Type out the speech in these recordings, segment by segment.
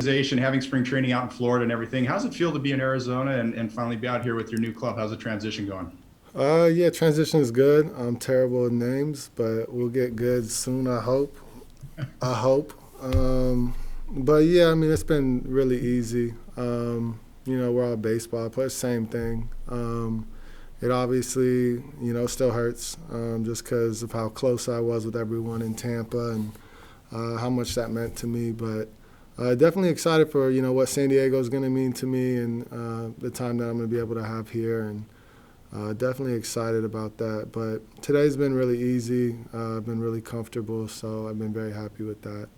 organization, having spring training out in Florida and everything. How's it feel to be in Arizona and finally be out here with your new club? How's the transition going? Yeah, transition is good. I'm terrible with names, but we'll get good soon, I hope. I hope. But yeah, I mean, it's been really easy. We're all baseball players, same thing. It obviously, still hurts just because of how close I was with everyone in Tampa and how much that meant to me. But definitely excited for, what San Diego is going to mean to me and the time that I'm going to be able to have here. And definitely excited about that. But today's been really easy. I've been really comfortable, so I've been very happy with that.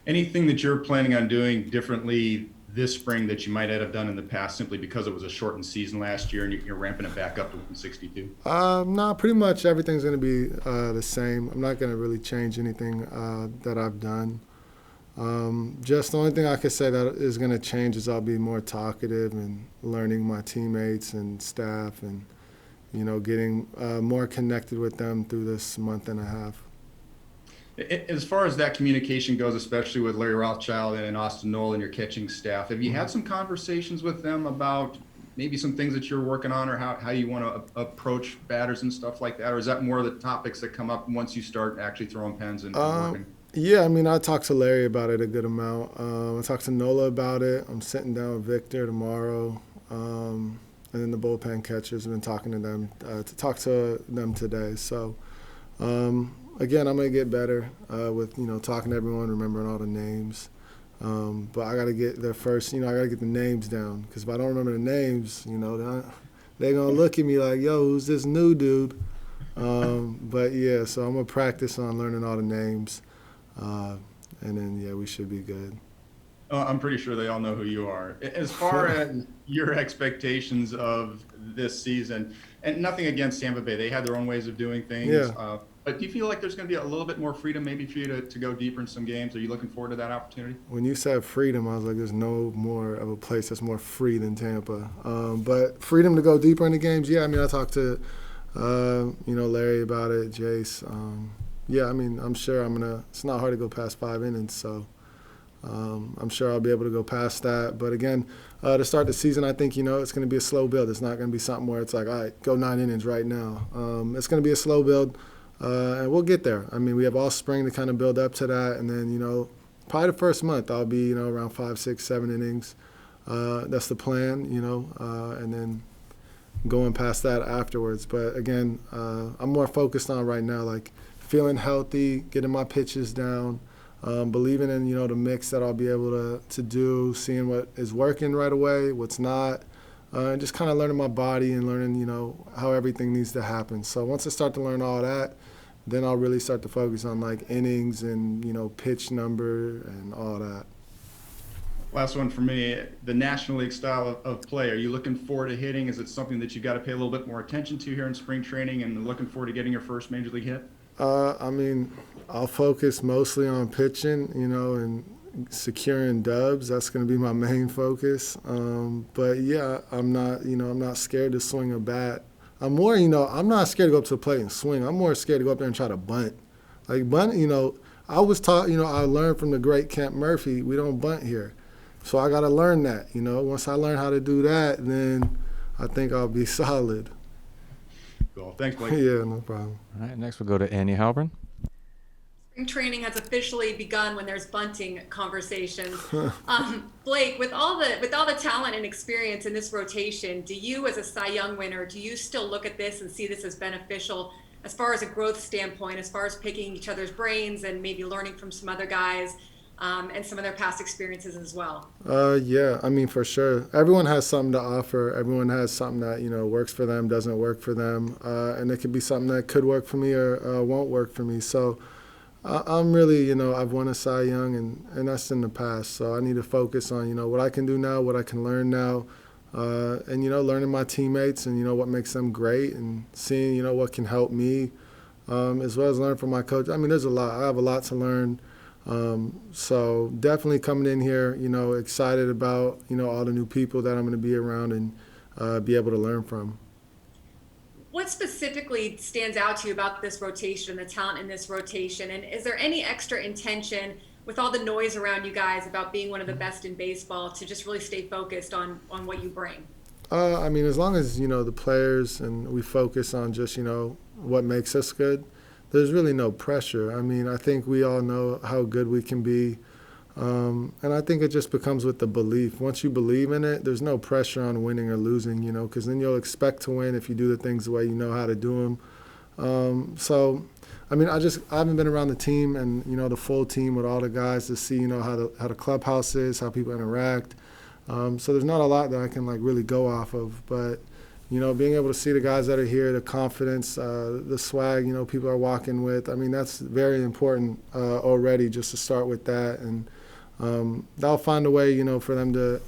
Anything that you're planning on doing differently this spring that you might have done in the past simply because it was a shortened season last year and you're ramping it back up to 162? No, pretty much everything's going to be the same. I'm not going to really change anything that I've done. Just the only thing I could say that is going to change is I'll be more talkative and learning my teammates and staff and, getting more connected with them through this month and a half. As far as that communication goes, especially with Larry Rothschild and Austin Knoll and your catching staff, have you had some conversations with them about maybe some things that you're working on or how you want to approach batters and stuff like that? Or is that more of the topics that come up once you start actually throwing pens and working? Yeah, I mean, I talked to Larry about it a good amount. I talked to Nola about it. I'm sitting down with Victor tomorrow. And then the bullpen catchers have been talking to them, to talk to them today. So, again, I'm going to get better with, talking to everyone, remembering all the names. But I got to get their first, I got to get the names down. Because if I don't remember the names, they're going to look at me like, yo, who's this new dude? But, yeah, so I'm going to practice on learning all the names. And then, yeah, we should be good. I'm pretty sure they all know who you are. As far as your expectations of this season, and nothing against Tampa Bay, they had their own ways of doing things. Yeah. But do you feel like there's going to be a little bit more freedom maybe for you to go deeper in some games? Are you looking forward to that opportunity? When you said freedom, I was like, there's no more of a place that's more free than Tampa. But freedom to go deeper into games, yeah, I mean, I talked to, Larry about it, Jace. Yeah, I mean, I'm sure it's not hard to go past 5 innings, so I'm sure I'll be able to go past that. But again, to start the season, I think, it's going to be a slow build. It's not going to be something where it's like, all right, go 9 innings right now. It's going to be a slow build, and we'll get there. I mean, we have all spring to kind of build up to that. And then, probably the first month I'll be, around 5, 6, 7 innings. That's the plan, and then going past that afterwards. But again, I'm more focused on right now, like, feeling healthy, getting my pitches down, believing in, the mix that I'll be able to do, seeing what is working right away, what's not, and just kind of learning my body and learning, how everything needs to happen. So once I start to learn all that, then I'll really start to focus on, like, innings and, pitch number and all that. Last one for me, the National League style of play. Are you looking forward to hitting? Is it something that you've got to pay a little bit more attention to here in spring training and looking forward to getting your first major league hit? I mean, I'll focus mostly on pitching, and securing dubs. That's going to be my main focus. But yeah, I'm not scared to swing a bat. I'm more, I'm not scared to go up to the plate and swing. I'm more scared to go up there and try to bunt. Like bunt, I was taught, I learned from the great Kent Murphy, we don't bunt here. So I got to learn that, Once I learn how to do that, then I think I'll be solid. Cool. Thanks, Blake. Yeah, no problem. All right, next we'll go to Annie Halpern. Spring training has officially begun when there's bunting conversations. Blake, with all the talent and experience in this rotation, do you, as a Cy Young winner, do you still look at this and see this as beneficial as far as a growth standpoint, as far as picking each other's brains and maybe learning from some other guys? And some of their past experiences as well? Yeah, I mean, for sure. Everyone has something to offer. Everyone has something that, works for them, doesn't work for them. And it could be something that could work for me or won't work for me. So I'm really, I've won a Cy Young, and that's in the past. So I need to focus on, what I can do now, what I can learn now, and, learning my teammates and, what makes them great and seeing, what can help me, as well as learn from my coach. I mean, there's a lot. I have a lot to learn. So definitely coming in here, excited about, all the new people that I'm going to be around and be able to learn from. What specifically stands out to you about this rotation, the talent in this rotation? And is there any extra intention with all the noise around you guys about being one of the best in baseball, to just really stay focused on what you bring? I mean, as long as, the players and we focus on just, what makes us good, there's really no pressure. I mean, I think we all know how good we can be. And I think it just becomes with the belief. Once you believe in it, there's no pressure on winning or losing, because then you'll expect to win if you do the things the way you know how to do them. So, I mean, I haven't been around the team and, the full team with all the guys to see, how the clubhouse is, how people interact. So there's not a lot that I can, really go off of. But, being able to see the guys that are here, the confidence, the swag, people are walking with, I mean, that's very important already just to start with that. And they'll find a way, for them to,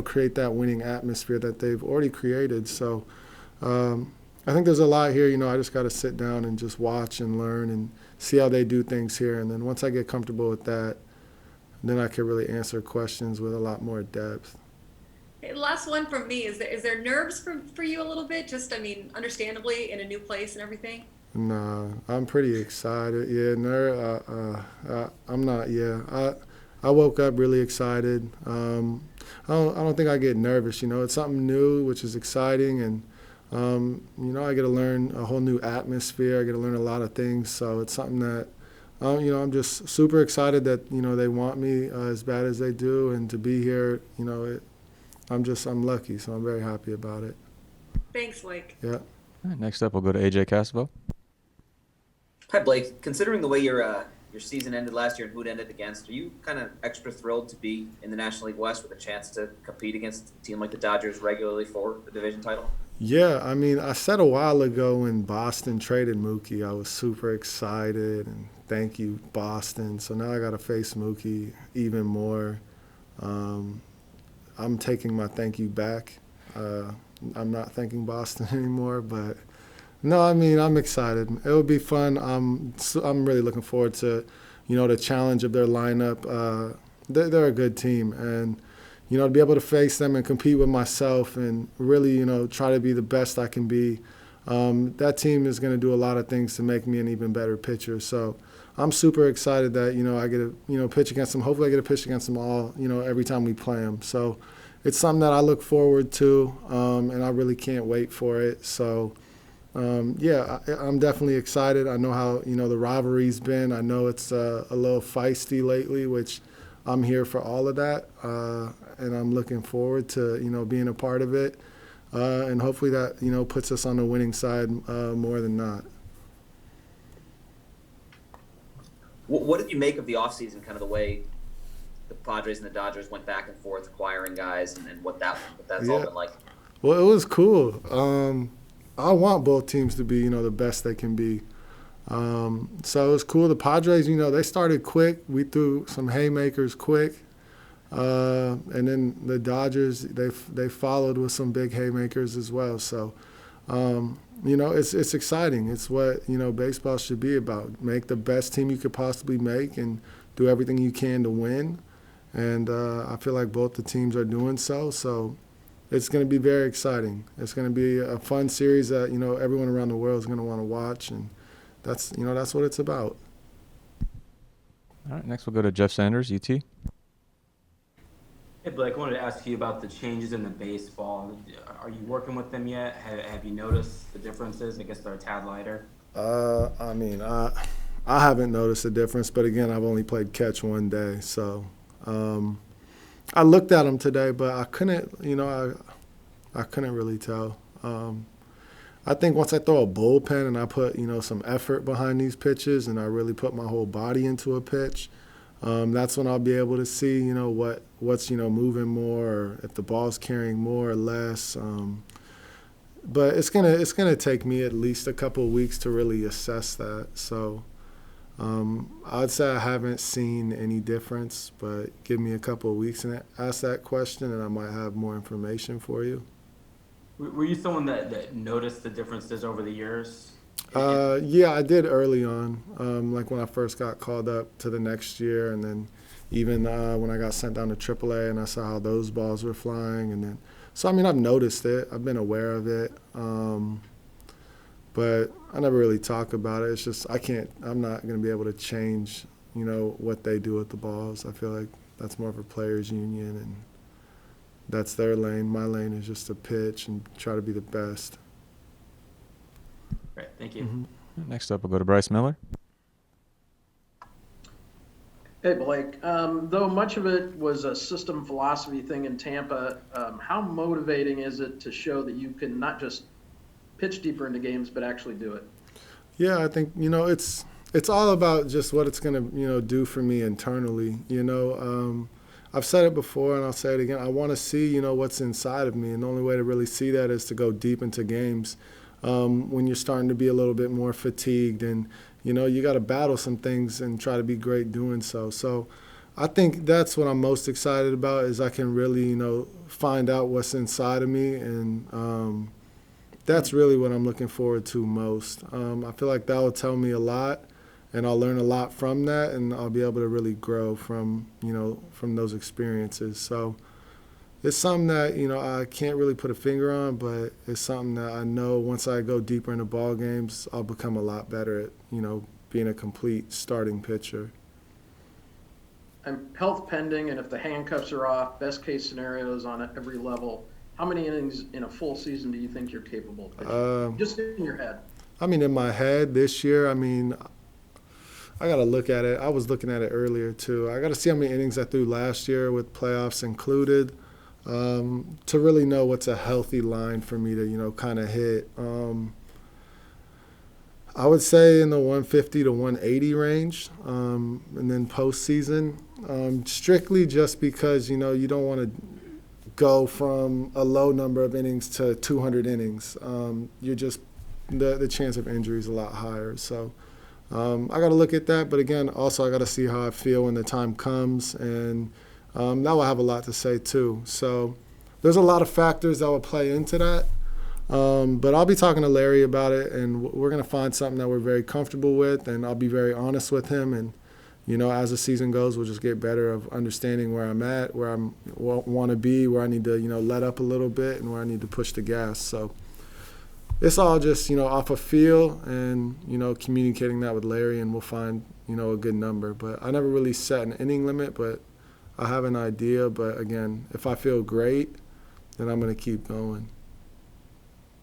create that winning atmosphere that they've already created. So I think there's a lot here. I just got to sit down and just watch and learn and see how they do things here. And then once I get comfortable with that, then I can really answer questions with a lot more depth. Hey, last one from me. Is there nerves for you a little bit? Just, I mean, understandably, in a new place and everything? Nah, I'm pretty excited. Yeah, I'm not. Yeah, I woke up really excited. I don't think I get nervous. It's something new, which is exciting, and I get to learn a whole new atmosphere. I get to learn a lot of things. So it's something that, I'm just super excited that they want me as bad as they do, and to be here. I'm lucky, so I'm very happy about it. Thanks, Blake. Yeah. All right, next up, we'll go to AJ Casavo. Hi, Blake. Considering the way your season ended last year and who it ended against, are you kind of extra thrilled to be in the National League West with a chance to compete against a team like the Dodgers regularly for the division title? Yeah, I mean, I said a while ago when Boston traded Mookie, I was super excited, and thank you, Boston. So now I got to face Mookie even more. I'm taking my thank you back. I'm not thanking Boston anymore, but no, I mean, I'm excited. It'll be fun. I'm really looking forward to, the challenge of their lineup. They're a good team, and to be able to face them and compete with myself and really, try to be the best I can be. That team is going to do a lot of things to make me an even better pitcher. So I'm super excited that, I get to, pitch against them. Hopefully I get to pitch against them all, every time we play them. So it's something that I look forward to, and I really can't wait for it. So, yeah, I'm definitely excited. I know how, the rivalry's been. I know it's a little feisty lately, which I'm here for all of that, and I'm looking forward to, being a part of it. And hopefully that, puts us on the winning side more than not. What did you make of the offseason, kind of the way the Padres and the Dodgers went back and forth acquiring guys, and what that's all been like? Well, it was cool. I want both teams to be, the best they can be. So it was cool. The Padres, they started quick. We threw some haymakers quick. And then the Dodgers, they followed with some big haymakers as well. So, it's exciting. It's what, baseball should be about. Make the best team you could possibly make and do everything you can to win. And I feel like both the teams are doing so. So it's going to be very exciting. It's going to be a fun series that, everyone around the world is going to want to watch. And that's what it's about. All right, next we'll go to Jeff Sanders, UT. Hey, Blake, I wanted to ask you about the changes in the baseball. Are you working with them yet? Have you noticed the differences? I guess they're a tad lighter. I mean, I haven't noticed a difference, but again, I've only played catch one day. So I looked at them today, but I couldn't, I couldn't really tell. I think once I throw a bullpen and I put, some effort behind these pitches and I really put my whole body into a pitch, that's when I'll be able to see, what's, moving more, or if the ball's carrying more or less. But it's gonna take me at least a couple of weeks to really assess that. So I'd say I haven't seen any difference, but give me a couple of weeks and ask that question, and I might have more information for you. Were you someone that noticed the differences over the years? Yeah, I did early on, like when I first got called up to the next year, and then even when I got sent down to AAA and I saw how those balls were flying. And then, so, I mean, I've noticed it. I've been aware of it, but I never really talk about it. It's just I'm not going to be able to change what they do with the balls. I feel like that's more of a players' union, and that's their lane. My lane is just to pitch and try to be the best. Great, thank you. Next up, we'll go to Bryce Miller. Hey, Blake. Though much of it was a system philosophy thing in Tampa, how motivating is it to show that you can not just pitch deeper into games, but actually do it? Yeah, I think, it's all about just what it's going to, do for me internally. I've said it before and I'll say it again. I want to see, what's inside of me. And the only way to really see that is to go deep into games when you're starting to be a little bit more fatigued. And, you got to battle some things and try to be great doing so. So I think that's what I'm most excited about is I can really, find out what's inside of me. And that's really what I'm looking forward to most. I feel like that will tell me a lot. And I'll learn a lot from that, and I'll be able to really grow from those experiences. So it's something that, I can't really put a finger on, but it's something that I know once I go deeper into ball games, I'll become a lot better at, being a complete starting pitcher. And health pending, and if the handcuffs are off, best case scenarios on every level, how many innings in a full season do you think you're capable of pitching? Just in your head. In my head this year, I got to look at it. I was looking at it earlier, too. I got to see how many innings I threw last year with playoffs included to really know what's a healthy line for me to, kind of hit. I would say in the 150 to 180 range, and then postseason, strictly just because, you don't want to go from a low number of innings to 200 innings. You're just the chance of injury is a lot higher. So I got to look at that. But again, also I got to see how I feel when the time comes, and that will have a lot to say too. So there's a lot of factors that will play into that. But I'll be talking to Larry about it, and we're going to find something that we're very comfortable with, and I'll be very honest with him. And, as the season goes, we'll just get better of understanding where I'm at, where I want to be, where I need to, let up a little bit, and where I need to push the gas. So it's all just, off a feel and, communicating that with Larry, and we'll find, a good number. But I never really set an inning limit, but I have an idea. But, again, if I feel great, then I'm going to keep going.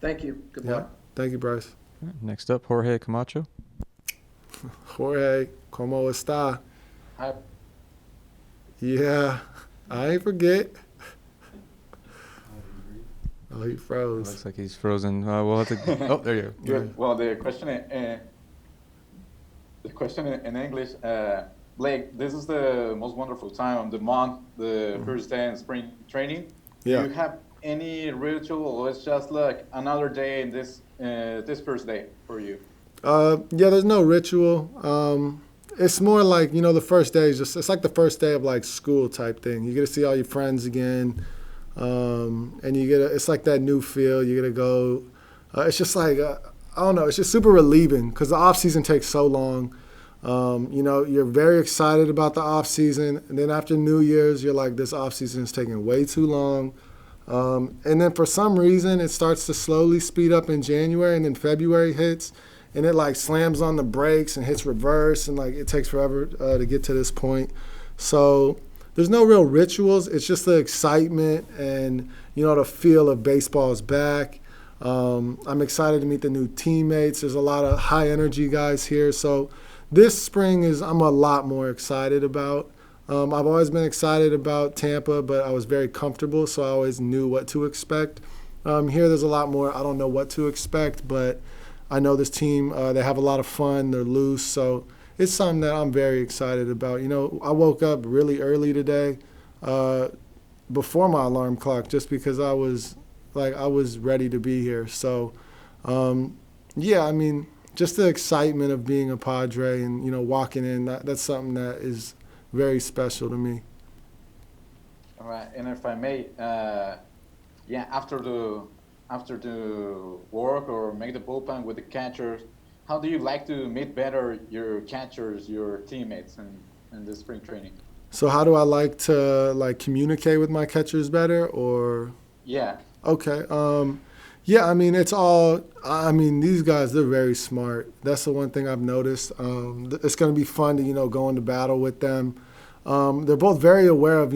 Thank you. Good luck. Thank you, Bryce. Next up, Jorge Camacho. Jorge, ¿cómo está? Hi. Yeah, I ain't forget. Oh, he froze. Looks like he's frozen. We'll have to. Oh, there you go. Good. Well, the question in English, Blake, this is the most wonderful time of the month, the first day in spring training. Yeah. Do you have any ritual, or it's just like another day in this first day for you? Yeah, there's no ritual. It's more like, the first day is just, it's like the first day of like school type thing. You get to see all your friends again. And it's like that new feel. You get to go. It's just like, I don't know, it's just super relieving because the off season takes so long. You're very excited about the off season. And then after New Year's, you're like, this off season is taking way too long. And then for some reason, it starts to slowly speed up in January, and then February hits, and it like slams on the brakes and hits reverse, and like it takes forever to get to this point. So there's no real rituals. It's just the excitement and, the feel of baseball is back. I'm excited to meet the new teammates. There's a lot of high energy guys here. So this spring I'm a lot more excited about. I've always been excited about Tampa, but I was very comfortable, so I always knew what to expect. Here, there's a lot more. I don't know what to expect, but I know this team, they have a lot of fun. They're loose, so it's something that I'm very excited about. I woke up really early today before my alarm clock just because I was ready to be here. So, just the excitement of being a Padre and, walking in, that's something that is very special to me. All right, and if I may, after the work or make the bullpen with the catchers, how do you like to meet better your catchers, your teammates in the spring training? So how do I like to communicate with my catchers better, or? Yeah. Okay. Yeah, I mean, it's all. I mean, these guys, they're very smart. That's the one thing I've noticed. It's going to be fun to go into battle with them. They're both very aware of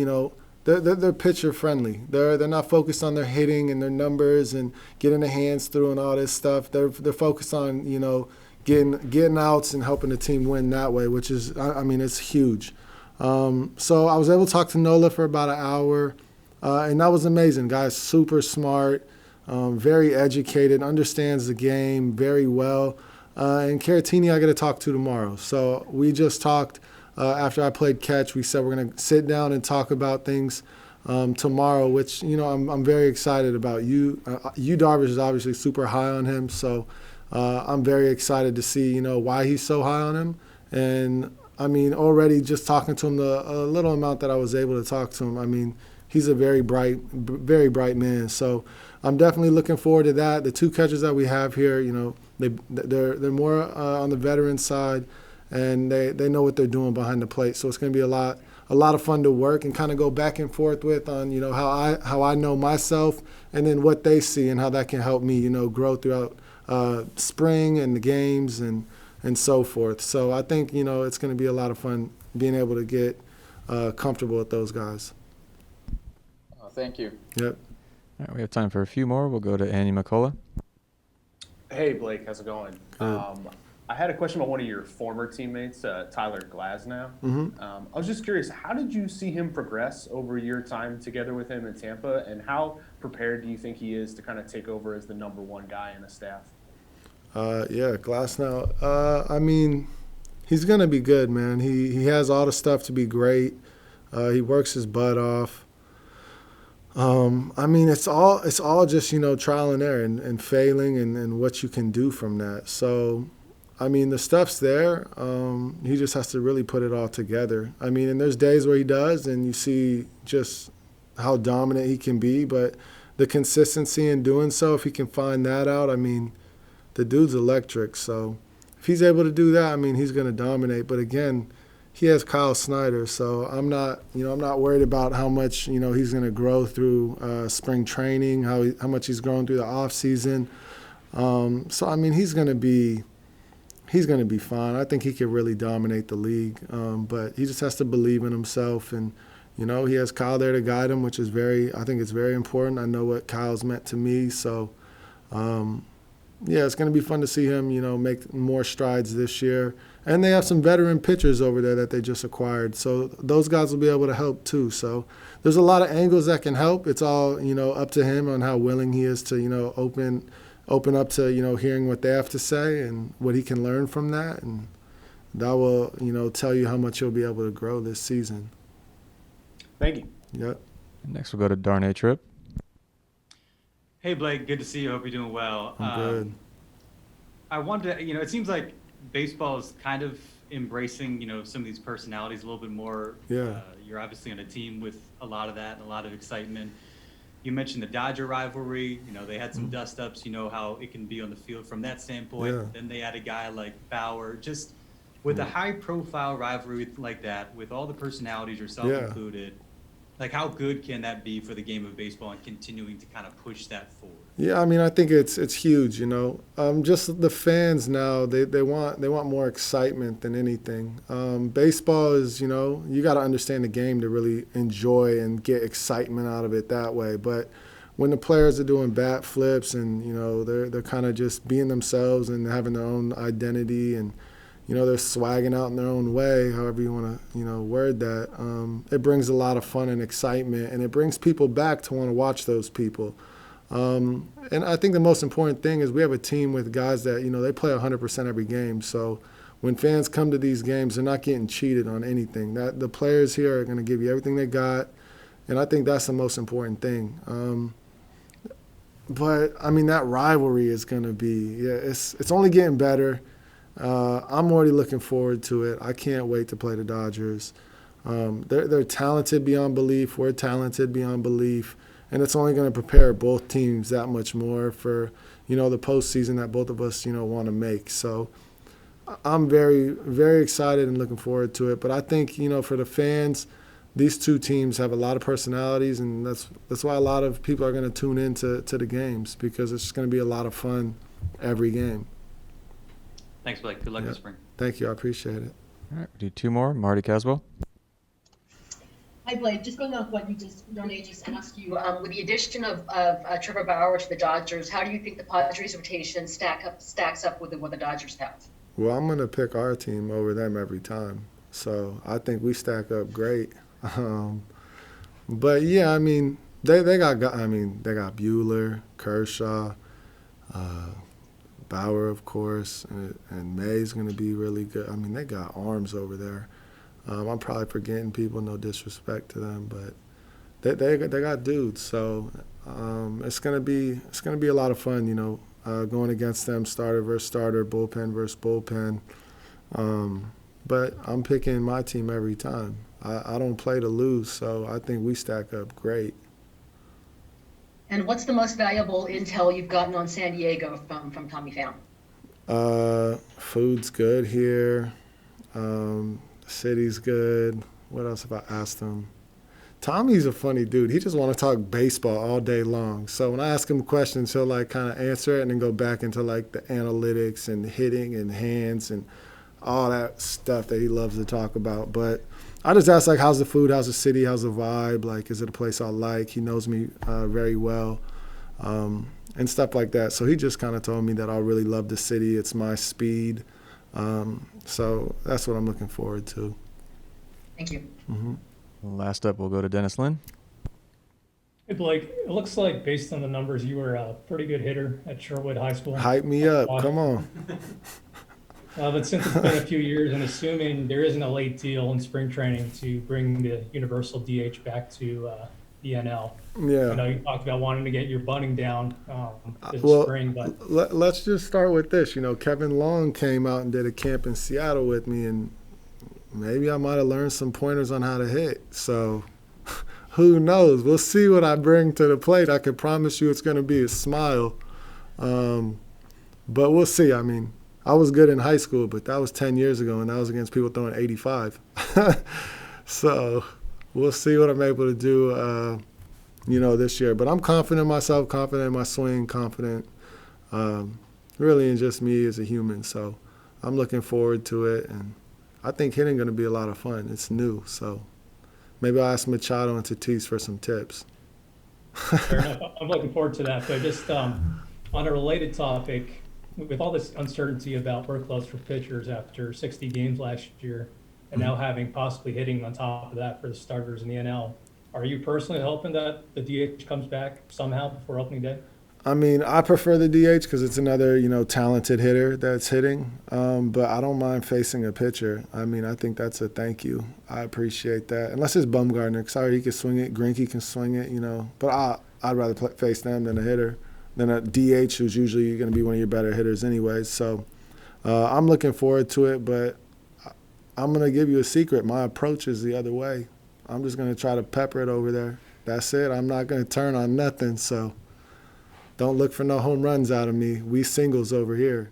they're pitcher friendly. They're not focused on their hitting and their numbers and getting their hands through and all this stuff. They're focused on getting outs and helping the team win that way, which is I mean it's huge. So I was able to talk to Nola for about an hour, and that was amazing. Guy's super smart. Very educated, understands the game very well. And Caratini I got to talk to tomorrow. So we just talked after I played catch. We said we're going to sit down and talk about things tomorrow, which, I'm very excited about. You Darvish is obviously super high on him. So I'm very excited to see, why he's so high on him. And, I mean, already just talking to him, a little amount that I was able to talk to him, I mean, he's a very bright man. So I'm definitely looking forward to that. The two catchers that we have here, they're more on the veteran side, and they know what they're doing behind the plate. So it's going to be a lot of fun to work and kind of go back and forth with on how I know myself, and then what they see and how that can help me grow throughout spring and the games and so forth. So I think it's going to be a lot of fun being able to get comfortable with those guys. Thank you. Yep. All right, we have time for a few more. We'll go to Andy McCullough. Hey, Blake, how's it going? Good. I had a question about one of your former teammates, Tyler Glasnow. I was just curious, how did you see him progress over your time together with him in Tampa, and how prepared do you think he is to kind of take over as the number one guy in the staff? Yeah, Glasnow. I mean, he's going to be good, man. He has all the stuff to be great. He works his butt off. I mean, it's all just, trial and error and failing and what you can do from that. So, I mean, the stuff's there. He just has to really put it all together. I mean, and there's days where he does, and you see just how dominant he can be. But the consistency in doing so, if he can find that out, I mean, the dude's electric. So if he's able to do that, I mean, he's going to dominate. But again, he has Kyle Snyder, so I'm not worried about how much he's going to grow through spring training, how much he's grown through the off season. So I mean, he's going to be fine. I think he could really dominate the league, but he just has to believe in himself, and he has Kyle there to guide him, which is I think it's very important. I know what Kyle's meant to me, so yeah, it's going to be fun to see him make more strides this year. And they have some veteran pitchers over there that they just acquired. So those guys will be able to help too. So there's a lot of angles that can help. It's all, up to him on how willing he is to, open up to, hearing what they have to say and what he can learn from that. And that will, tell you how much he'll be able to grow this season. Thank you. Yep. Next, we'll go to Darnay Tripp. Hey, Blake, good to see you. Hope you're doing well. I'm good. I wanted to, it seems like baseball is kind of embracing, some of these personalities a little bit more. Yeah. You're obviously on a team with a lot of that and a lot of excitement. You mentioned the Dodger rivalry. They had some dust-ups. How it can be on the field from that standpoint. Yeah. Then they had a guy like Bauer. Just with a high-profile rivalry like that, with all the personalities, yourself included, like how good can that be for the game of baseball and continuing to kind of push that forward? Yeah, I mean, I think it's huge. Just the fans now they want more excitement than anything. Baseball is you got to understand the game to really enjoy and get excitement out of it that way. But when the players are doing bat flips and they're kind of just being themselves and having their own identity and they're swagging out in their own way, however you want to word that, it brings a lot of fun and excitement, and it brings people back to want to watch those people. And I think the most important thing is we have a team with guys that, they play 100% every game. So when fans come to these games, they're not getting cheated on anything. That the players here are going to give you everything they got, and I think that's the most important thing. But, I mean, that rivalry is going to be, it's only getting better. I'm already looking forward to it. I can't wait to play the Dodgers. They're talented beyond belief. We're talented beyond belief. And it's only going to prepare both teams that much more for, the postseason that both of us, want to make. So I'm very, very excited and looking forward to it. But I think, for the fans, these two teams have a lot of personalities, and that's why a lot of people are going to tune into the games, because it's just going to be a lot of fun every game. Thanks, Blake. Good luck Yeah. this spring. Thank you. I appreciate it. All right, we do two more. Marty Caswell. Hi, Blake. Just going off what Renee just asked you, with the addition of Trevor Bauer to the Dodgers, how do you think the Padres rotation stacks up with what the Dodgers have? Well, I'm going to pick our team over them every time. So I think we stack up great. But yeah, I mean, they got Buehler, Kershaw, Bauer, of course, and May's going to be really good. I mean, they got arms over there. I'm probably forgetting people, no disrespect to them, but they got dudes. So it's gonna be a lot of fun, going against them, starter versus starter, bullpen versus bullpen. But I'm picking my team every time. I don't play to lose, so I think we stack up great. And what's the most valuable intel you've gotten on San Diego from Tommy Pham? Food's good here. City's good. What else have I asked him? Tommy's a funny dude. He just want to talk baseball all day long. So when I ask him questions, he'll like kind of answer it and then go back into like the analytics and hitting and hands and all that stuff that he loves to talk about. But I just ask, like, how's the food? How's the city? How's the vibe? Like, is it a place I like? He knows me very well, and stuff like that. So he just kind of told me that I really love the city. It's my speed. So that's what I'm looking forward to. Thank you. Mm-hmm. Last up, we'll go to Dennis Lynn. Hey, Blake, it looks like based on the numbers, you were a pretty good hitter at Sherwood High School. Hype me up. Come on. But since it's been a few years, and assuming there isn't a late deal in spring training to bring the universal DH back to the NL. Yeah. I know you talked about wanting to get your bunting down this spring, but let's just start with this. Kevin Long came out and did a camp in Seattle with me, and maybe I might have learned some pointers on how to hit. So who knows? We'll see what I bring to the plate. I can promise you it's going to be a smile. But we'll see. I mean, I was good in high school, but that was 10 years ago, and that was against people throwing 85. So we'll see what I'm able to do, this year. But I'm confident in myself, confident in my swing, confident really in just me as a human. So I'm looking forward to it, and I think hitting going to be a lot of fun. It's new, so maybe I'll ask Machado and Tatis for some tips. fair enough. I'm looking forward to that. But just on a related topic, with all this uncertainty about workloads for pitchers after 60 games last year, and now having possibly hitting on top of that for the starters in the NL, are you personally hoping that the DH comes back somehow before opening day? I mean, I prefer the DH because it's another, talented hitter that's hitting. But I don't mind facing a pitcher. I mean, I think that's a thank you. I appreciate that. Unless it's Bumgarner. Sorry, he can swing it. Greinke can swing it, But I'd rather face them than a hitter, than a DH who's usually going to be one of your better hitters anyways. So I'm looking forward to it. But I'm going to give you a secret. My approach is the other way. I'm just going to try to pepper it over there. That's it. I'm not going to turn on nothing. So don't look for no home runs out of me. We singles over here.